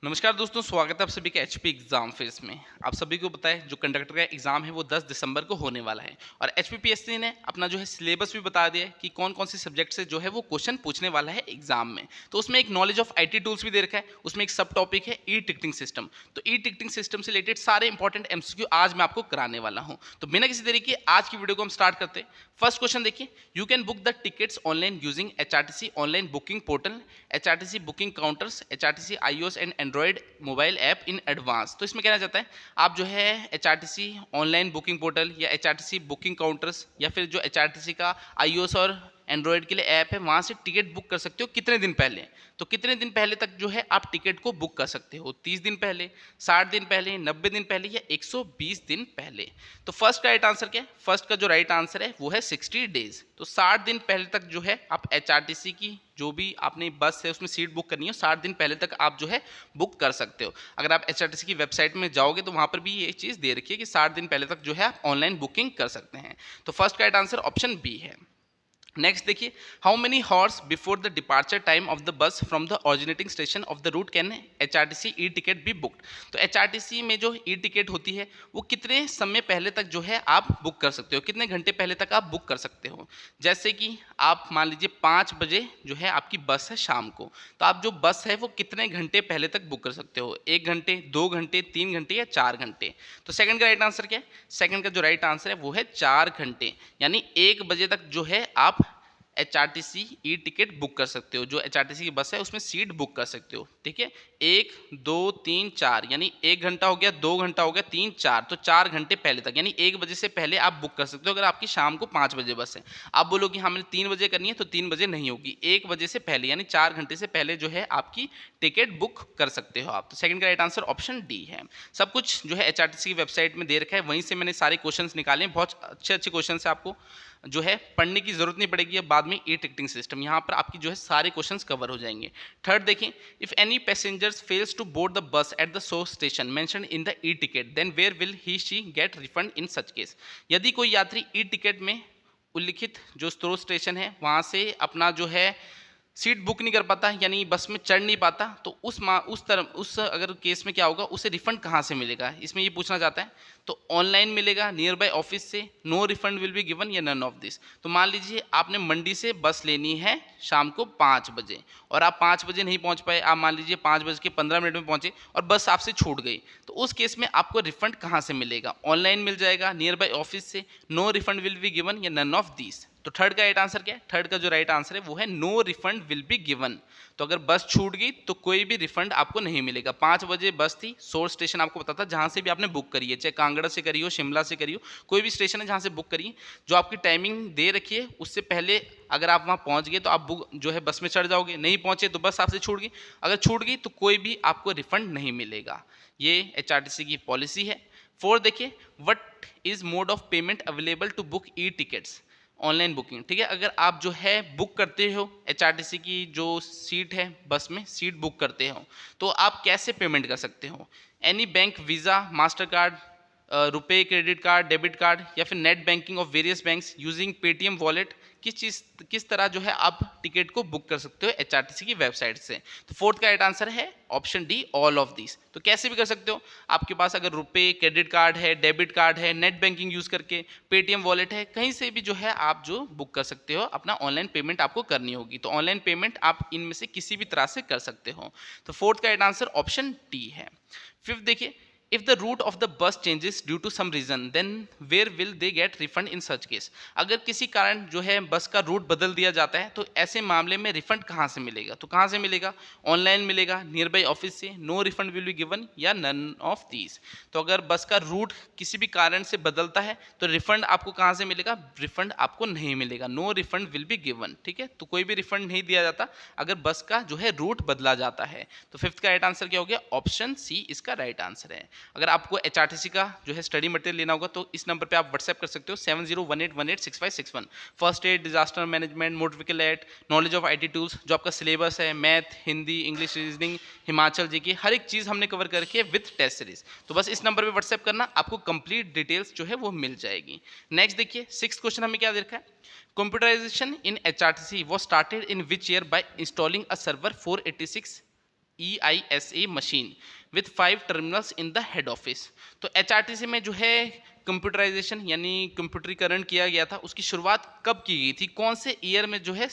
नमस्कार दोस्तों, स्वागत है आप सभी के एचपी एग्जाम फेस में। आप सभी को पता है जो कंडक्टर का एग्जाम है वो 10 दिसंबर को होने वाला है और एचपीपीएससी ने अपना जो है सिलेबस भी बता दिया है कि कौन कौन से सब्जेक्ट से जो है वो क्वेश्चन पूछने वाला है एग्जाम में। तो उसमें एक नॉलेज ऑफ आईटी टूल्स भी दे रखा है, उसमें एक सब टॉपिक है ई टिकटिंग सिस्टम। तो ई टिकटिंग सिस्टम से रिलेटेड सारे इंपॉर्टेंट एमसीक्यू आज मैं आपको कराने वाला हूँ। तो बिना किसी देरी के आज की वीडियो को हम स्टार्ट करते हैं। फर्स्ट क्वेश्चन देखिए, you can book the tickets online using HRTC online booking portal, HRTC booking counters, HRTC iOS and Android mobile app in advance. तो इसमें कहना चाहता है आप जो है एचआरटीसी ऑनलाइन बुकिंग पोर्टल या एचआरटीसी बुकिंग काउंटर्स या फिर जो एचआरटीसी का आईओएस और एंड्रॉइड के लिए ऐप है वहां से टिकट बुक कर सकते हो कितने दिन पहले। तो कितने दिन पहले तक जो है आप टिकट को बुक कर सकते हो? 30 दिन पहले, 60 दिन पहले, 90 दिन पहले या 120 दिन पहले। तो फर्स्ट का राइट आंसर क्या है? फर्स्ट का जो राइट आंसर है वो है 60 डेज। तो 60 दिन पहले तक जो है आप एचआरटीसी की जो भी आपने बस है उसमें सीट बुक करनी है 60 दिन पहले तक आप जो है बुक कर सकते हो। अगर आप एचआरटीसी की वेबसाइट में जाओगे तो वहां पर भी ये चीज़ दे रखी है कि 60 दिन पहले तक जो है आप ऑनलाइन बुकिंग कर सकते हैं। तो फर्स्ट का राइट आंसर ऑप्शन बी है। नेक्स्ट देखिए, how many hours before the departure time of the bus from the originating station of the route can HRTC e ticket be booked. तो HRTC में जो ई टिकट होती है वो कितने समय पहले तक जो है आप बुक कर सकते हो, कितने घंटे पहले तक आप बुक कर सकते हो। जैसे कि आप मान लीजिए 5 बजे जो है आपकी बस है शाम को, तो आप जो बस है वो कितने घंटे पहले तक बुक कर सकते हो? 1 घंटे, 2 घंटे, 3 घंटे या 4 घंटे। तो सेकंड का राइट आंसर क्या है? सेकंड का जो राइट आंसर है वो है 4 घंटे, यानी 1 बजे तक जो है आप एचआरटीसी ई टिकट बुक कर सकते हो। जो एचआरटीसी की बस है उसमें सीट बुक कर सकते हो। ठीक है, 1 2 3 4 यानी 1 घंटा हो गया, 2 घंटा हो गया, 3 4, तो 4 घंटे पहले तक यानी 1 बजे से पहले आप बुक कर सकते हो। अगर आपकी शाम को 5 बजे बस है, आप बोलोगे हाँ मैंने 3 बजे करनी है, तो 3 बजे नहीं होगी, 1 बजे से पहले यानी 4 घंटे से पहले जो है आपकी टिकट बुक कर सकते हो आप। तो सेकंड का राइट आंसर ऑप्शन डी है। सब कुछ जो है एचआरटीसी की वेबसाइट में दे रखा है, वहीं से मैंने सारे क्वेश्चन निकाले हैं। बहुत अच्छे अच्छे क्वेश्चन है, आपको जो है पढ़ने की जरूरत नहीं पड़ेगी। अब बाद में ई टिकटिंग सिस्टम यहाँ पर आपकी जो है सारे क्वेश्चंस कवर हो जाएंगे। थर्ड देखें, if any passengers fails to board the bus at the so station mention in the e ticket then where will he she get refund in such case. यदि कोई यात्री ई टिकट में उल्लिखित जो स्रोत स्टेशन है वहाँ से अपना जो है सीट बुक नहीं कर पाता यानी बस में चढ़ नहीं पाता, तो उस अगर केस में क्या होगा, उसे रिफंड कहाँ से मिलेगा, इसमें ये पूछना चाहता है। तो ऑनलाइन मिलेगा नियर बाय ऑफिस से, no refund will be given या नन ऑफ दिस। तो मान लीजिए आपने मंडी से बस लेनी है शाम को 5 बजे और आप 5 बजे नहीं पहुंच पाए, आप मान लीजिए 5:15 में पहुंचे और बस आपसे छूट गई, तो उस केस में आपको रिफंड कहाँ से मिलेगा? ऑनलाइन मिल जाएगा नियर बाय ऑफिस से, no refund will be given या नन ऑफ दिस। तो थर्ड का राइट आंसर क्या है? थर्ड का जो राइट आंसर है वो है no refund will be given. तो अगर बस छूट गई तो कोई भी रिफंड आपको नहीं मिलेगा। 5 बजे बस थी, सोर्स स्टेशन आपको पता था जहां से भी आपने बुक करी है, चाहे कांगड़ा से करी हो, शिमला से करी हो, कोई भी स्टेशन है जहां से बुक करिए, जो आपकी टाइमिंग दे रखी है उससे पहले अगर आप वहां पहुंच गए तो आप बुक जो है बस में चढ़ जाओगे, नहीं पहुंचे तो बस आपसे छूट गई, अगर छूट गई तो कोई भी आपको रिफंड नहीं मिलेगा। ये एचआरटीसी की पॉलिसी है। फोर्थ देखिए, what is mode of payment available to book e tickets online booking. ठीक है, अगर आप जो है बुक करते हो एचआरटीसी की जो सीट है बस में सीट बुक करते हो तो आप कैसे पेमेंट कर सकते हो? Any bank, visa, master card, रुपए क्रेडिट कार्ड, डेबिट कार्ड या फिर net banking of various banks using Paytm wallet, किस तरह जो है आप टिकट को बुक कर सकते हो एचआरटीसी की वेबसाइट से? तो फोर्थ का राइट आंसर है option D, all of this. तो कैसे भी कर सकते हो, आपके पास अगर रुपए क्रेडिट कार्ड है, डेबिट कार्ड है, नेट बैंकिंग यूज करके, पेटीएम वॉलेट है, कहीं से भी जो है आप जो बुक कर सकते हो, अपना ऑनलाइन पेमेंट आपको करनी होगी। तो ऑनलाइन पेमेंट आप इनमें से किसी भी तरह से कर सकते हो। तो फोर्थ का राइट आंसर ऑप्शन डी है। फिफ्थ देखिए, if the route of the bus changes due to some reason then where will they get refund in such case। अगर किसी कारण जो है बस का रूट बदल दिया जाता है तो ऐसे मामले में रिफंड कहाँ से मिलेगा? तो कहाँ से मिलेगा? ऑनलाइन मिलेगा नियर बाई ऑफिस से, no refund will be given या नन ऑफ दीज। तो अगर बस का रूट किसी भी कारण से बदलता है तो रिफंड आपको कहाँ से मिलेगा? रिफंड आपको नहीं मिलेगा, no refund will be given. ठीक है, तो कोई भी रिफंड नहीं दिया जाता अगर बस का जो है रूट बदला जाता है। तो फिफ्थ का राइट आंसर क्या हो गया? ऑप्शन सी इसका राइट आंसर है। अगर आपको एचआरटीसी का जो है स्टडी मटेरियल लेना होगा तो इस नंबर पे आप व्हाट्सएप कर सकते हो 7018186561। First aid, disaster management, motor vehicle act, knowledge of IT tools, जो आपका सिलेबस है math, Hindi, English, reasoning, Himachal GK, हर एक चीज़ हमने कवर करके है विथ टेस्ट सीरीज। तो बस इस नंबर पे व्हाट्सएप करना, आपको कंप्लीट डिटेल्स जो है वो मिल जाएगी। नेक्स्ट देखिए, सिक्स्थ क्वेश्चन हमें क्या दे रखा है? Computerisation in HRTC was started in which year by installing a server 486 EISA machine with 5 terminals in the head office. तो HRTC में जो है कंप्यूटराइजेशन यानी कंप्यूटरीकरण किया गया था, उसकी शुरुआत कब की गई थी, कौन से ईयर में जो है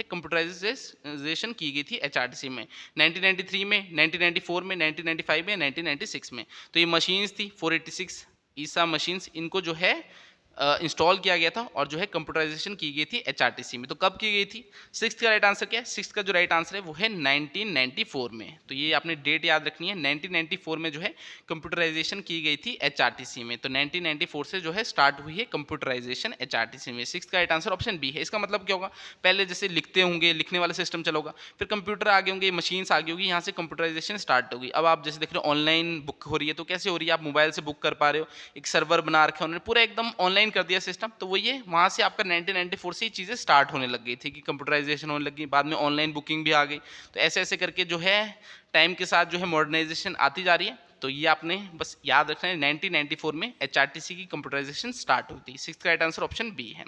कंप्यूटराइजेशन की गई थी HRTC में? 1993 में, 1994 में, 1995 में, 1996 में? तो ये मशीन्स थी 486 ईसा मशीन्स, इनको जो है इंस्टॉल किया गया था और जो है कंप्यूटराइजेशन की गई थी HRTC में। तो कब की गई थी? सिक्स्थ का राइट आंसर क्या है? सिक्स्थ का जो राइट आंसर है वो है 1994 में। तो ये आपने डेट याद रखनी है, 1994 में जो है कंप्यूटराइजेशन की गई थी HRTC में। तो 1994 से जो है स्टार्ट हुई है कंप्यूटराइजेशन HRTC में। सिक्स्थ का राइट आंसर ऑप्शन बी है। इसका मतलब क्या होगा? पहले जैसे लिखते होंगे, लिखने वाला सिस्टम चला होगा, फिर कंप्यूटर आगे होंगे, मशीन्स आगे होगी, यहाँ से कंप्यूटराइजेशन स्टार्ट होगी। अब आप जैसे देख रहे हो ऑनलाइन बुक हो रही है, तो कैसे हो रही है? आप मोबाइल से बुक कर पा रहे हो, एक सर्वर बना रखा है उन्होंने, पूरा एकदम ऑनलाइन कर दिया सिस्टम। तो वो ये वहाँ से आपका 1994 से ही चीज़ें स्टार्ट होने लग गई थी कि कंप्यूटराइजेशन होने लगी, बाद में ऑनलाइन बुकिंग भी आ गई। तो ऐसे ऐसे करके जो है टाइम के साथ जो है मॉडर्नाइजेशन आती जा रही है। तो ये आपने बस याद रखना है, 1994 में HRTC की कंप्यूटराइजेशन स्टार्ट हुई थी। सिक्स्थ का राइट आंसर ऑप्शन बी है।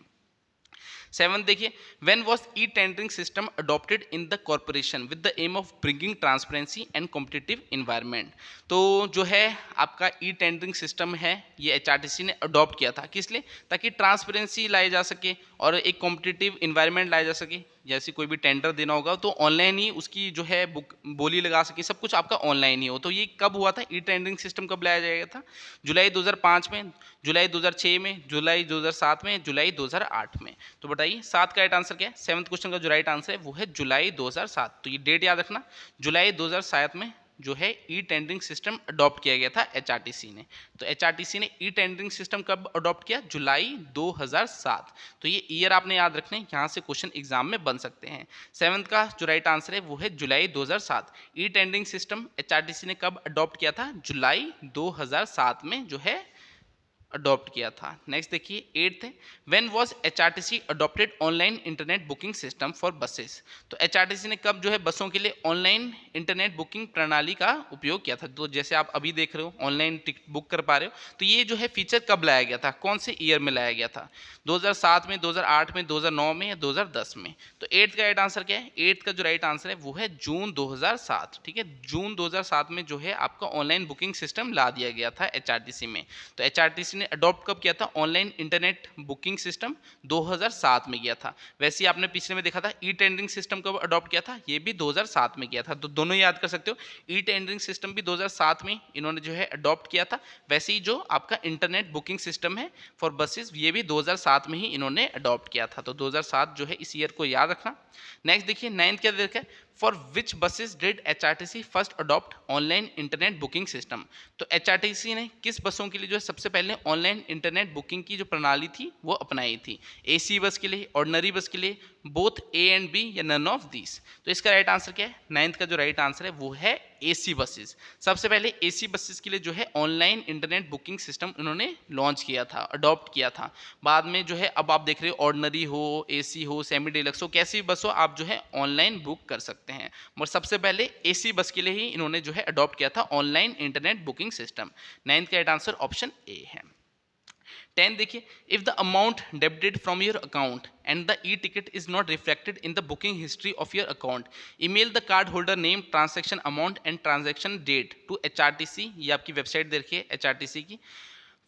सेवन देखिए, when was e tendering system adopted in the corporation with the aim of bringing transparency and competitive environment. तो जो है आपका ई टेंडरिंग सिस्टम है, ये HRTC ने अडॉप्ट किया था, किस लिए? ताकि ट्रांसपेरेंसी लाई जा सके और एक कॉम्पिटिटिव इन्वायरमेंट लाया जा सके। जैसे कोई भी टेंडर देना होगा तो ऑनलाइन ही उसकी जो है बुक बोली लगा सके, सब कुछ आपका ऑनलाइन ही हो। तो ये कब हुआ था? ई टेंडरिंग सिस्टम कब लाया जाएगा था? जुलाई 2005 में, जुलाई 2006 में, जुलाई 2007 में, जुलाई 2008 में। तो बताइए सात का राइट आंसर क्या है? सेवंथ क्वेश्चन का जो राइट आंसर है वो है जुलाई 2007। तो ये डेट याद रखना, जुलाई 2007 में जो है ई टेंडरिंग सिस्टम अडॉप्ट किया गया था HRTC ने। तो HRTC ने ई टेंडरिंग सिस्टम कब अडॉप्ट किया? जुलाई 2007। तो ये ईयर आपने याद रखने, यहाँ से क्वेश्चन एग्जाम में बन सकते हैं। सेवंथ का जो राइट आंसर है वो है जुलाई 2007। ई टेंडरिंग सिस्टम HRTC ने कब अडॉप्ट किया था? जुलाई 2007 में जो है अडॉप्ट किया था। नेक्स्ट देखिए, एट्थ है, when was HRTC adopted online internet booking system for buses. तो HRTC ने कब जो है बसों के लिए ऑनलाइन इंटरनेट बुकिंग प्रणाली का उपयोग किया था? तो जैसे आप अभी देख रहे हो ऑनलाइन टिकट बुक कर पा रहे हो, तो ये जो है फीचर कब लाया गया था, कौन से ईयर में लाया गया था? 2007 में, 2008 में, 2009 में या 2010 में? तो एट्थ का राइट आंसर क्या है? एट्थ का जो राइट आंसर है वो है जून 2007। ठीक है, जून 2007 में जो है आपका ऑनलाइन बुकिंग सिस्टम ला दिया गया था HRTC में। तो HRTC ने अडॉप्ट कब किया था ऑनलाइन इंटरनेट बुकिंग सिस्टम? 2007 में किया था। वैसे ही आपने पिछले में देखा था ई टेंडरिंग सिस्टम कब अडॉप्ट किया था? ये भी 2007 में किया था। तो दोनों याद कर सकते हो, ई टेंडरिंग सिस्टम भी 2007 में इन्होंने जो है अडॉप्ट किया था, वैसे ही जो आपका इंटरनेट बुकिंग सिस्टम है फॉर बसेस ये भी 2007 में ही इन्होंने अडॉप्ट किया था। तो 2007 जो है इस ईयर को याद रखना। नेक्स्ट देखिए, नाइन्थ क्या देखा है, for which buses did HRTC first adopt online internet booking system. तो HRTC ने किस बसों के लिए जो है सबसे पहले ऑनलाइन इंटरनेट बुकिंग की जो प्रणाली थी वो अपनाई थी? AC बस के लिए, ऑर्डिनरी बस के लिए, बोथ A एंड B या नन ऑफ दिस? तो इसका राइट आंसर क्या है? नाइन्थ का जो राइट आंसर है वो है AC बसेस। सबसे पहले AC बसेस के लिए जो है ऑनलाइन इंटरनेट बुकिंग सिस्टम उन्होंने लॉन्च किया था, अडॉप्ट किया था। बाद में जो है अब आप देख रहे हो ऑर्डिनरी हो, AC हो, सेमी डिलक्स हो, कैसी भी बस हो, आप जो है ऑनलाइन बुक कर सकते हैं। मगर सबसे पहले AC बस के लिए ही इन्होंने जो है अडॉप्ट किया था online internet booking system. Ninth का राइट आंसर ऑप्शन ए है। 10 देखिए, if the amount debited from your account and the e ticket is not reflected in the booking history of your account, email the card holder name, transaction amount and transaction date to HRTC। ये आपकी website देखिए HRTC की।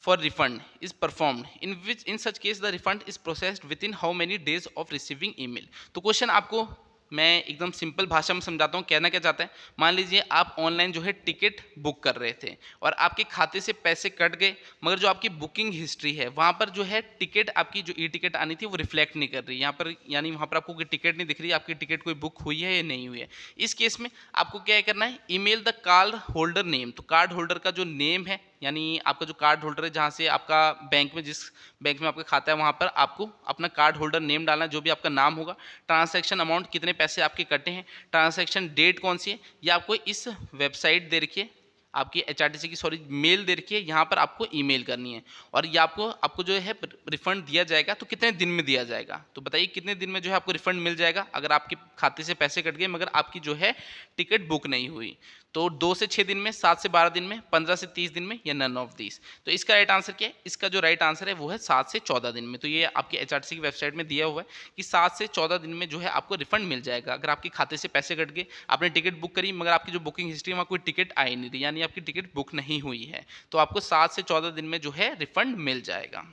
For refund is performed in which in such case the refund is processed within how many days of receiving email। तो question आपको मैं एकदम simple भाषा में समझाता हूँ, कहना क्या चाहता है। मान लीजिए आप ऑनलाइन जो है टिकट बुक कर रहे थे और आपके खाते से पैसे कट गए, मगर जो आपकी बुकिंग हिस्ट्री है वहाँ पर जो है टिकट आपकी जो ई टिकट आनी थी वो रिफ्लेक्ट नहीं कर रही यहाँ पर, यानी वहाँ पर आपको कोई टिकट नहीं दिख रही, आपकी टिकट कोई बुक हुई है या नहीं हुई है। इस केस में आपको क्या करना है, email the card holder name. तो कार्ड होल्डर का जो नेम है, यानी आपका जो कार्ड होल्डर है जहाँ से आपका बैंक में, जिस बैंक में आपका खाता है वहाँ पर आपको अपना कार्ड होल्डर नेम डालना है, जो भी आपका नाम होगा, ट्रांजैक्शन अमाउंट कितने पैसे आपके कटे हैं, ट्रांजैक्शन डेट कौन सी है, ये आपको इस वेबसाइट दे रखिए आपकी HRTC की, सॉरी मेल दे रखी है, यहाँ पर आपको ईमेल करनी है और ये आपको जो है रिफंड दिया जाएगा। तो कितने दिन में दिया जाएगा? तो बताइए कितने दिन में जो है आपको रिफंड मिल जाएगा अगर आपके खाते से पैसे कट गए मगर आपकी जो है टिकट बुक नहीं हुई? तो 2 से 6 दिन में, 7 से 12 दिन में, 15 से 30 दिन में, या नन ऑफ दिस। तो इसका राइट आंसर क्या है? इसका जो राइट आंसर है वो है 7 से 14 दिन में। तो ये आपकी एचआरटीसी की वेबसाइट में दिया हुआ है कि 7 से 14 दिन में जो है आपको रिफंड मिल जाएगा। अगर आपके खाते से पैसे कट गए, आपने टिकट बुक करी मगर आपकी जो बुकिंग हिस्ट्री में कोई टिकट आई नहीं थी, यानी आपकी टिकट बुक नहीं हुई है, तो आपको 7 से 14 दिन में जो है रिफंड मिल जाएगा।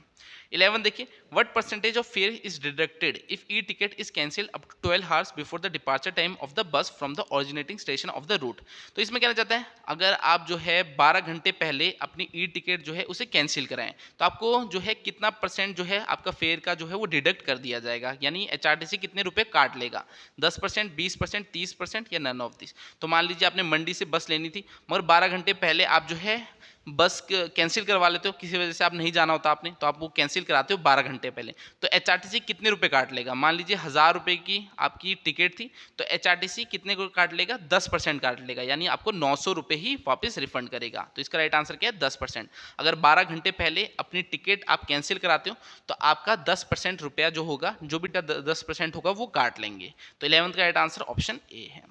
11 देखिए, what percentage of fare is deducted if e ticket is cancel up to 12 hours before the departure time of the bus from the originating station of the route. तो इसमें कहना चाहता है, अगर आप जो है 12 घंटे पहले अपनी ई टिकट जो है उसे कैंसिल कराएं, तो आपको जो है कितना परसेंट जो है आपका फेयर का जो है वो डिडक्ट कर दिया जाएगा, यानी एचआरटीसी कितने रुपए काट लेगा, 10%, 20%, 30% या नन ऑफ दिस। तो मान लीजिए आपने मंडी से बस लेनी थी मगर 12 घंटे पहले आप जो है बस कैंसिल करवा लेते हो, किसी वजह से आप नहीं जाना होता आपने, तो आप वो कैंसिल कराते हो 12 घंटे पहले, तो एचआरटीसी कितने रुपए काट लेगा? मान लीजिए 1000 रुपये की आपकी टिकट थी, तो एचआरटीसी कितने को काट लेगा? 10% काट लेगा, यानी आपको 900 रुपये ही वापस रिफंड करेगा। तो इसका राइट आंसर क्या है? 10%। अगर 12 घंटे पहले अपनी टिकट आप कैंसिल कराते हो तो आपका 10% रुपया जो होगा, जो भी 10% होगा वो काट लेंगे। तो 11th का राइट आंसर ऑप्शन ए है।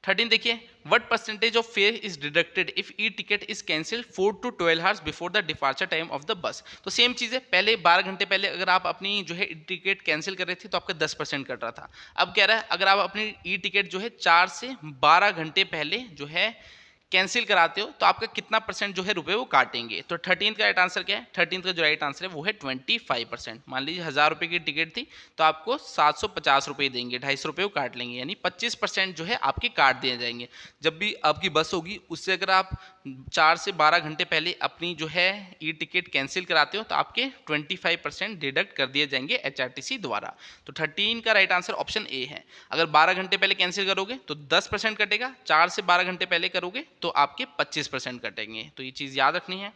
13 देखिए, what percentage of fare is deducted if e ticket is cancel 4 to 12 hours before the departure time of the बस। तो सेम चीज़ है, पहले 12 घंटे पहले अगर आप अपनी जो है ई टिकट कैंसिल कर रहे थे तो आपका 10% कट रहा था। अब कह रहा है अगर आप अपनी ई टिकट जो है 4 से 12 घंटे पहले जो है कैंसिल कराते हो तो आपका कितना परसेंट जो है रुपए वो काटेंगे। तो 13 का राइट आंसर क्या है? 13 का जो राइट आंसर है वो है 25%। मान लीजिए 1000 रुपये की टिकट थी तो आपको 750 रुपये देंगे, 250 रुपये वो काट लेंगे, यानी 25% जो है आपके काट दिए जाएंगे। जब भी आपकी बस होगी उससे अगर आप 4 से 12 घंटे पहले अपनी जो है ई टिकट कैंसिल कराते हो तो आपके 25% डिडक्ट कर दिए जाएंगे एचआरटीसी द्वारा। तो 13 का राइट आंसर ऑप्शन ए है। अगर 12 घंटे पहले कैंसिल करोगे तो 10% कटेगा, 4 से 12 घंटे पहले करोगे तो आपके 25% कटेंगे। तो ये चीज़ याद रखनी है।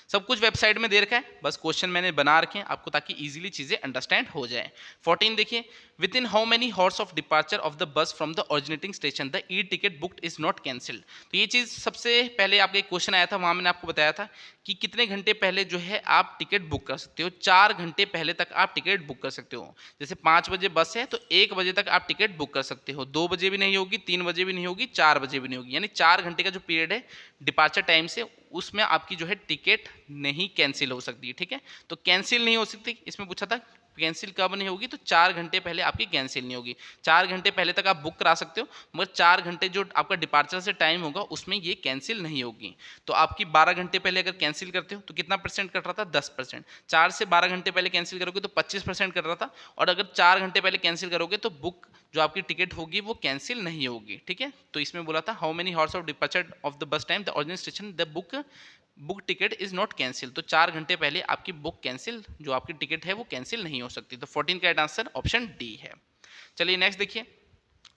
सब कुछ वेबसाइट में दे रखा है, बस क्वेश्चन मैंने बना रखे हैं आपको ताकि इजीली चीज़ें अंडरस्टैंड हो जाए। 14 देखिए, with in how many horse of departure of the bus from the originating station the e ticket booked is not cancelled. तो ये चीज़ सबसे पहले आपका एक क्वेश्चन आया था, वहाँ मैंने आपको बताया था कि कितने घंटे पहले जो है आप टिकट बुक कर सकते हो। 4 घंटे पहले तक आप टिकट बुक कर सकते हो। जैसे 5 बजे बस है तो 1 बजे तक आप टिकट बुक कर सकते हो, 2 बजे भी नहीं होगी, 3 बजे भी नहीं होगी, 4 बजे भी नहीं होगी, यानी 4 घंटे का जो पीरियड है डिपार्चर टाइम से उसमें आपकी जो है टिकट नहीं कैंसिल हो सकती है। ठीक है, तो कैंसिल नहीं हो सकती, इसमें पूछा था कैंसिल कब नहीं होगी, तो 4 घंटे पहले आपकी कैंसिल नहीं होगी। 4 घंटे पहले तक आप बुक करा सकते हो मगर 4 घंटे जो आपका डिपार्चर से टाइम होगा उसमें ये कैंसिल नहीं होगी। तो आपकी 12 घंटे पहले अगर कैंसिल करते हो तो कितना परसेंट कट रहा था? 10%। 4 से 12 घंटे पहले कैंसिल करोगे तो 25% कट रहा था, और अगर 4 घंटे पहले कैंसिल करोगे तो बुक जो आपकी टिकट होगी वो कैंसिल नहीं होगी। ठीक है, तो इसमें बोला था how many horse of departure of the बस time the original station the book ticket is not cancel. तो 4 घंटे पहले आपकी बुक कैंसिल जो आपकी टिकट है वो कैंसिल नहीं हो सकती। तो 14 का राइट आंसर ऑप्शन डी है। चलिए नेक्स्ट देखिए,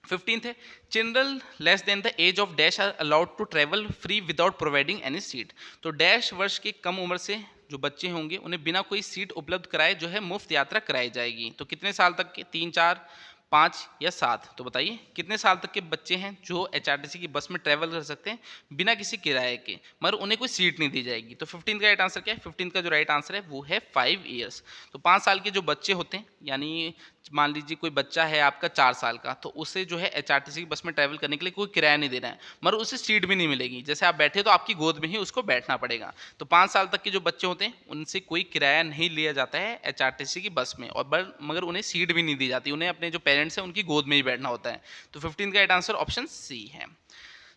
15th है, children less than the age of dash are allowed to travel free without providing any seat. तो डैश वर्ष के कम उम्र से जो बच्चे होंगे उन्हें बिना कोई सीट उपलब्ध कराए जो है मुफ्त यात्रा कराई जाएगी। तो कितने साल तक के? 3, 4, 5 या 7? तो बताइए कितने साल तक के बच्चे हैं जो एचआरटीसी की बस में ट्रैवल कर सकते हैं बिना किसी किराए के, मगर उन्हें कोई सीट नहीं दी जाएगी। तो 15 का राइट आंसर क्या है? 15 का जो राइट आंसर है वो है 5 ईयर्स। तो 5 साल के जो बच्चे होते हैं, यानी मान लीजिए कोई बच्चा है आपका 4 साल का, तो उसे जो है एचआरटीसी की बस में ट्रैवल करने के लिए कोई किराया नहीं देना है, मगर उसे सीट भी नहीं मिलेगी। जैसे आप बैठे तो आपकी गोद में ही उसको बैठना पड़ेगा। तो 5 साल तक के जो बच्चे होते हैं उनसे कोई किराया नहीं लिया जाता है एचआरटीसी की बस में, और मगर उन्हें सीट भी नहीं दी जाती, उन्हें अपने जो पेरेंट्स हैं उनकी गोद में ही बैठना होता है। तो 15 का राइट आंसर ऑप्शन सी है।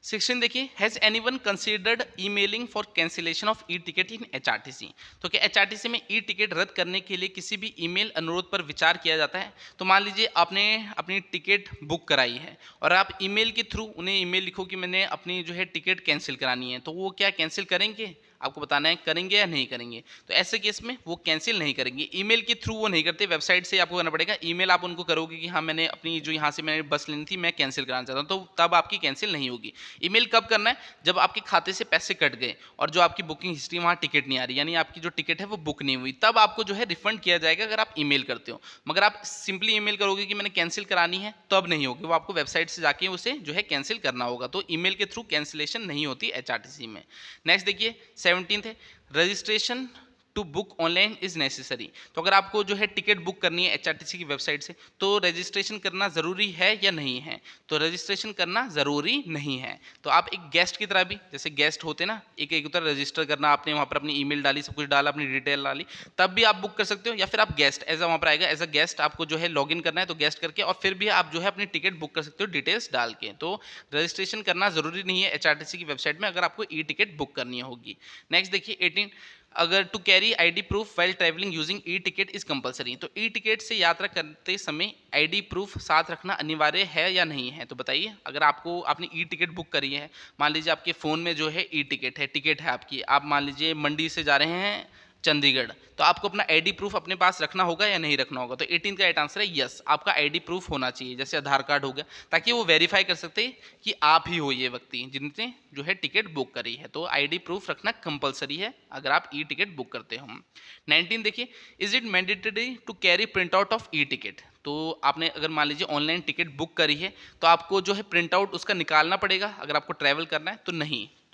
16 देखिए, has anyone considered emailing for cancellation of e ticket in HRTC. तो क्या एचआरटीसी में ई टिकट रद्द करने के लिए किसी भी ईमेल अनुरोध पर विचार किया जाता है? तो मान लीजिए आपने अपनी टिकट बुक कराई है और आप ईमेल के थ्रू उन्हें ईमेल लिखो कि मैंने अपनी जो है टिकट कैंसिल करानी है, तो वो क्या कैंसिल करेंगे? आपको बताना है करेंगे या नहीं करेंगे। तो ऐसे केस में वो कैंसिल नहीं करेंगे, ईमेल के थ्रू वो नहीं करते, वेबसाइट से आपको करना पड़ेगा। ईमेल आप उनको करोगे कि हाँ मैंने अपनी जो यहाँ से मैंने बस लेनी थी मैं कैंसिल कराना चाहता हूँ, तो तब आपकी कैंसिल नहीं होगी। ईमेल कब करना है? जब आपके खाते से पैसे कट गए और जो आपकी बुकिंग हिस्ट्री वहाँ टिकट नहीं आ रही, यानी आपकी जो टिकट है वो बुक नहीं हुई, तब आपको जो है रिफंड किया जाएगा अगर आप ईमेल करते हो। मगर आप सिंपली ईमेल करोगे कि मैंने कैंसिल करानी है, तब नहीं होगी, वो आपको वेबसाइट से जाके उसे जो है कैंसिल करना होगा। तो ईमेल के थ्रू कैंसिलेशन नहीं होती एचआरटीसी में। नेक्स्ट देखिए 17 है, registration to book online is necessary. तो अगर आपको जो है टिकट बुक करनी है एचआरटीसी की वेबसाइट से तो रजिस्ट्रेशन करना ज़रूरी है या नहीं है? तो रजिस्ट्रेशन करना ज़रूरी नहीं है। तो आप एक गेस्ट की तरह भी, जैसे गेस्ट होते ना, एक एक तरह रजिस्टर करना, आपने वहाँ पर अपनी ईमेल डाली, सब कुछ डाला, अपनी डिटेल डाली, तब भी आप बुक कर सकते हो। या फिर आप गेस्ट एज वहाँ पर आएगा एज अ गेस्ट, आपको जो है लॉगिन करना है तो गेस्ट करके, और फिर भी आप जो है अपनी टिकट बुक कर सकते हो डिटेल्स डाल के। तो रजिस्ट्रेशन करना ज़रूरी नहीं है एचआरटीसी की वेबसाइट में अगर आपको ई टिकट बुक करनी होगी। नेक्स्ट देखिए 18, अगर to carry ID proof while travelling using e ticket is compulsory. तो ई टिकट से यात्रा करते समय आईडी प्रूफ साथ रखना अनिवार्य है या नहीं है? तो बताइए, अगर आपको आपने ई टिकट बुक करी है, मान लीजिए आपके फ़ोन में जो है ई टिकट है आपकी, आप मान लीजिए मंडी से जा रहे हैं चंडीगढ़, तो आपको अपना आईडी प्रूफ अपने पास रखना होगा या नहीं रखना होगा? तो 18 का राइट आंसर है यस, आपका आईडी प्रूफ होना चाहिए, जैसे आधार कार्ड हो गया, ताकि वो वेरीफाई कर सकते हैं कि आप ही हो ये व्यक्ति जिनने जो है टिकट बुक करी है। तो आईडी प्रूफ रखना कंपलसरी है अगर आप ई टिकट बुक करते हो। 19 देखिए, is it mandatory to carry print out of e ticket. तो आपने अगर मान लीजिए ऑनलाइन टिकट बुक करी है तो आपको जो है प्रिंट आउट उसका निकालना पड़ेगा अगर आपको ट्रैवल करना है? तो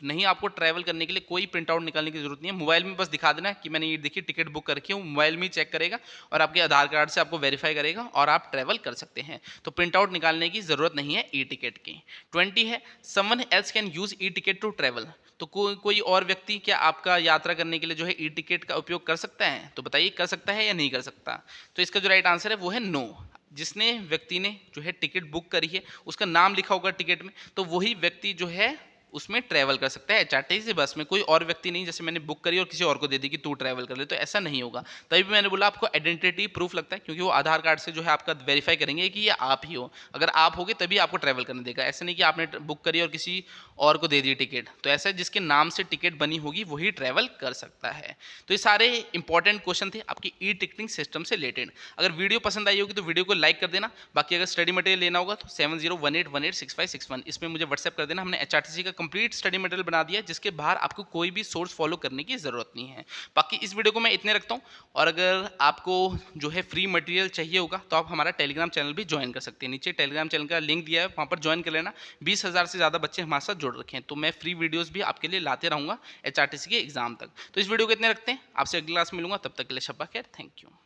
नहीं, आपको ट्रैवल करने के लिए कोई प्रिंट आउट निकालने की जरूरत नहीं है। मोबाइल में बस दिखा देना कि मैंने ये देखिए टिकट बुक कर रखी है, मोबाइल में ही चेक करेगा और आपके आधार कार्ड से आपको वेरीफाई करेगा और आप ट्रैवल कर सकते हैं। तो प्रिंट आउट निकालने की जरूरत नहीं है ई टिकट की। 20 है, someone else can use e ticket to travel. तो कोई और व्यक्ति क्या आपका यात्रा करने के लिए जो है ई टिकट का उपयोग कर सकता है? तो बताइए, कर सकता है या नहीं कर सकता? तो इसका जो राइट आंसर है वो है नो। जिसने व्यक्ति ने जो है टिकट बुक करी है, उसका नाम लिखा होगा टिकट में, तो वही व्यक्ति जो है उसमें ट्रैवल कर सकता है एचआरटीसी बस में। कोई और व्यक्ति नहीं, जैसे मैंने बुक करी और किसी और को दे दी कि तू ट्रैवल कर ले, तो ऐसा नहीं होगा। तभी भी मैंने बोला आपको आइडेंटिटी प्रूफ लगता है, क्योंकि वो आधार कार्ड से जो है आपका वेरीफाई करेंगे कि ये आप ही हो। अगर आप होगे तभी आपको ट्रैवल करने देगा, ऐसा नहीं कि आपने बुक करी और किसी और को दे दी टिकट। तो ऐसा जिसके नाम से टिकट बनी होगी वही ट्रैवल कर सकता है। तो ये सारे इंपॉर्टेंट क्वेश्चन थे आपकी ई टिकटिंग सिस्टम से रिलेटेड। अगर वीडियो पसंद आई होगी तो वीडियो को लाइक कर देना। बाकी अगर स्टडी मटेरियल लेना होगा तो 7018186561 इसमें मुझे व्हाट्सएप कर देना। हमने एचआरटीसी का कंप्लीट स्टडी मटेरियल बना दिया है, जिसके बाहर आपको कोई भी सोर्स फॉलो करने की जरूरत नहीं है। बाकी इस वीडियो को मैं इतने रखता हूँ, और अगर आपको जो है फ्री मटेरियल चाहिए होगा तो आप हमारा टेलीग्राम चैनल भी ज्वाइन कर सकते हैं। नीचे टेलीग्राम चैनल का लिंक दिया है, वहाँ पर ज्वाइन कर लेना। 20,000 से ज़्यादा बच्चे हमारे साथ जुड़ रखे हैं, तो मैं फ्री वीडियोस भी आपके लिए लाते रहूँगा एचआरटीसी के एग्जाम तक। तो इस वीडियो को इतने रखते हैं, आपसे अगली क्लास में मिलूंगा, तब तक के लिए शब्बा खैर, थैंक यू।